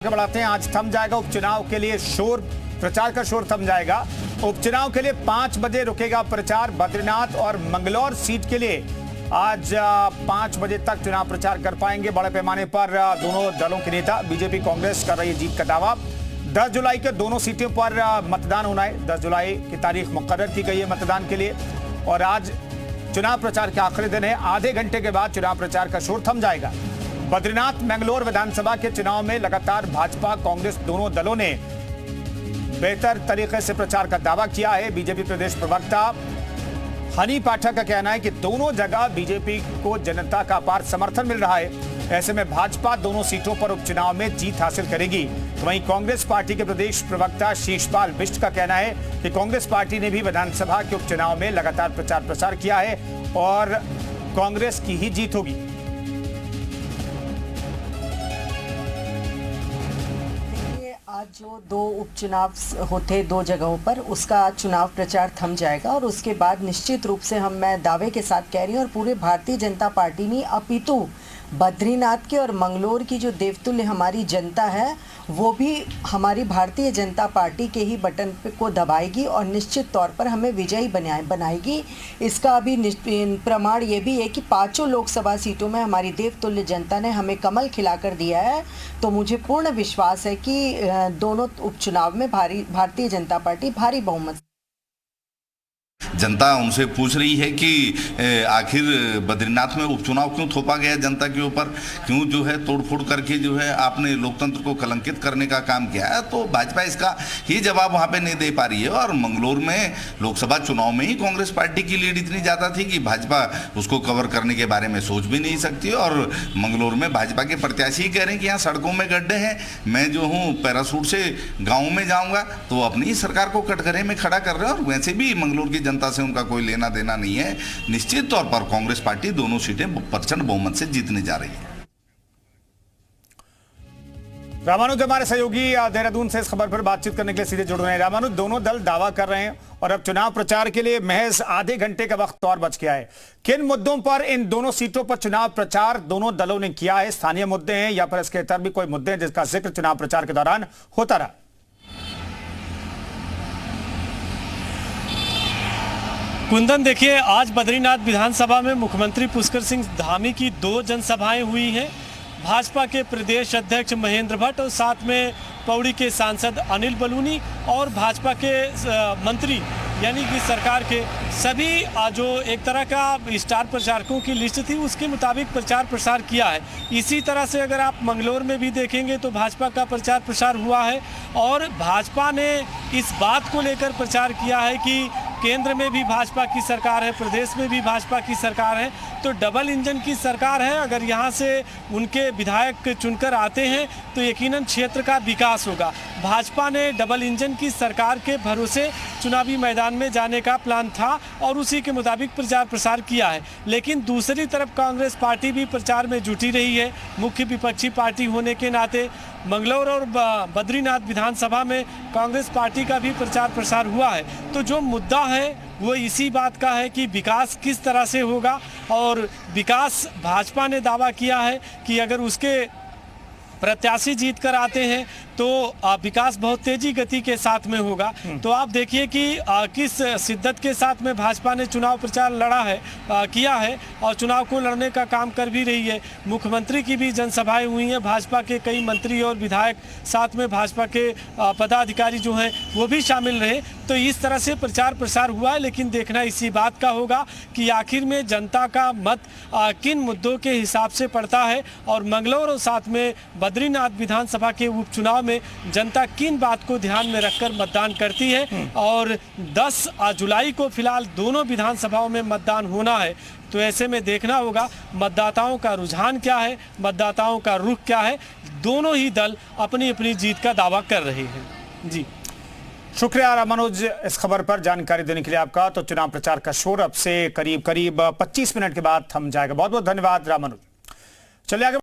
बढ़ाते हैं। आज थम जाएगा उपचुनाव के लिए शोर, प्रचार का शोर थम जाएगा। उपचुनाव के लिए 5 बजे रुकेगा प्रचार। बद्रीनाथ और मंगलौर सीट के लिए आज 5 बजे तक चुनाव प्रचार कर पाएंगे बड़े पैमाने पर दोनों दलों के नेता। बीजेपी कांग्रेस कर रही है जीत का दावा। 10 जुलाई के दोनों सीटों पर मतदान होना है। 10 जुलाई की तारीख मुकर्रर की गई है मतदान के लिए और आज चुनाव प्रचार के आखिरी दिन है। आधे घंटे के बाद चुनाव प्रचार का शोर थम जाएगा। बद्रीनाथ मंगलौर विधानसभा के चुनाव में लगातार भाजपा कांग्रेस दोनों दलों ने बेहतर तरीके से प्रचार का दावा किया है। बीजेपी प्रदेश प्रवक्ता हनी पाठक का कहना है कि दोनों जगह बीजेपी को जनता का अपार समर्थन मिल रहा है। ऐसे में भाजपा दोनों सीटों पर उपचुनाव में जीत हासिल करेगी। तो वहीं कांग्रेस पार्टी के प्रदेश प्रवक्ता शीशपाल बिष्ट का कहना है कि कांग्रेस पार्टी ने भी विधानसभा के उपचुनाव में लगातार प्रचार प्रसार किया है और कांग्रेस की ही जीत होगी। आज जो 2 उपचुनाव होते 2 जगहों पर, उसका चुनाव प्रचार थम जाएगा और उसके बाद निश्चित रूप से मैं दावे के साथ कह रही हूँ और पूरे भारतीय जनता पार्टी नहीं अपितु बद्रीनाथ के और मंगलौर की जो देवतुल्य हमारी जनता है वो भी हमारी भारतीय जनता पार्टी के ही बटन को दबाएगी और निश्चित तौर पर हमें विजयी बनाएगी। इसका अभी प्रमाण ये भी है कि 5 लोकसभा सीटों में हमारी देवतुल्य जनता ने हमें कमल खिलाकर दिया है। तो मुझे पूर्ण विश्वास है कि दोनों उपचुनाव में भारतीय जनता पार्टी भारी बहुमत। जनता उनसे पूछ रही है कि आखिर बद्रीनाथ में उपचुनाव क्यों थोपा गया जनता के ऊपर, क्यों जो है तोड़फोड़ करके जो है आपने लोकतंत्र को कलंकित करने का काम किया है। तो भाजपा इसका ही जवाब वहां पे नहीं दे पा रही है। और मंगलौर में लोकसभा चुनाव में ही कांग्रेस पार्टी की लीड इतनी ज़्यादा थी कि भाजपा उसको कवर करने के बारे में सोच भी नहीं सकती। और मंगलौर में भाजपा के प्रत्याशी ही कह रहे हैं कि यहाँ सड़कों में गड्ढे हैं, मैं जो हूँ पैरासूट से गाँव में जाऊँगा। तो अपनी ही सरकार को कटघरे में खड़ा कर रहे हैं और वैसे भी मंगलौर की जनता से उनका कोई लेना देना नहीं है। निश्चित तौर पर कांग्रेस पार्टी दोनों सीटें प्रचंड बहुमत से जीतने जा रही है। रामानुज हमारे सहयोगी देहरादून से इस खबर पर बातचीत करने के लिए सीधे जुड़ रहे हैं। रामानुज, दोनों दल दावा कर रहे हैं और अब चुनाव प्रचार के लिए महज आधे घंटे का वक्त और बच गया है। किन मुद्दों पर इन दोनों सीटों पर चुनाव प्रचार दोनों दलों ने किया है? स्थानीय मुद्दे हैं या फिर इसके इतर भी कोई मुद्दे हैं जिसका जिक्र चुनाव प्रचार के दौरान होता रहा? कुंदन, देखिए, आज बद्रीनाथ विधानसभा में मुख्यमंत्री पुष्कर सिंह धामी की 2 जनसभाएं हुई हैं। भाजपा के प्रदेश अध्यक्ष महेंद्र भट्ट और साथ में पौड़ी के सांसद अनिल बलूनी और भाजपा के मंत्री यानी कि सरकार के सभी जो एक तरह का स्टार प्रचारकों की लिस्ट थी उसके मुताबिक प्रचार प्रसार किया है। इसी तरह से अगर आप मंगलौर में भी देखेंगे तो भाजपा का प्रचार प्रसार हुआ है और भाजपा ने इस बात को लेकर प्रचार किया है कि केंद्र में भी भाजपा की सरकार है, प्रदेश में भी भाजपा की सरकार है, तो डबल इंजन की सरकार है। अगर यहाँ से उनके विधायक चुनकर आते हैं तो यकीनन क्षेत्र का विकास होगा। भाजपा ने डबल इंजन की सरकार के भरोसे चुनावी मैदान में जाने का प्लान था और उसी के मुताबिक प्रचार प्रसार किया है। लेकिन दूसरी तरफ कांग्रेस पार्टी भी प्रचार में जुटी रही है। मुख्य विपक्षी पार्टी होने के नाते मंगलौर और बद्रीनाथ विधानसभा में कांग्रेस पार्टी का भी प्रचार प्रसार हुआ है। तो जो मुद्दा है वो इसी बात का है कि विकास किस तरह से होगा और विकास भाजपा ने दावा किया है कि अगर उसके प्रत्याशी जीत कर आते हैं तो विकास बहुत तेजी गति के साथ में होगा। तो आप देखिए कि किस शिद्दत के साथ में भाजपा ने चुनाव प्रचार लड़ा है, किया है और चुनाव को लड़ने का काम कर भी रही है। मुख्यमंत्री की भी जनसभाएं हुई हैं, भाजपा के कई मंत्री और विधायक साथ में भाजपा के पदाधिकारी जो हैं वो भी शामिल रहे। तो इस तरह से प्रचार प्रसार हुआ है। लेकिन देखना इसी बात का होगा कि आखिर में जनता का मत किन मुद्दों के हिसाब से पड़ता है और मंगलौर और साथ में बद्रीनाथ विधानसभा के उपचुनाव में जनता किन बात को ध्यान में रखकर मतदान करती है। और 10 जुलाई को फिलहाल दोनों विधानसभाओं में मतदान होना है। तो ऐसे में देखना होगा मतदाताओं का रुझान क्या है, मतदाताओं का रुख क्या है। दोनों ही दल अपनी अपनी जीत का दावा कर रहे हैं। जी, शुक्रिया रामानुज इस खबर पर जानकारी देने के लिए आपका। तो चुनाव प्रचार का शोर अब से करीब 25 मिनट के बाद थम जाएगा। बहुत बहुत धन्यवाद रामानुज। चलिए आगे।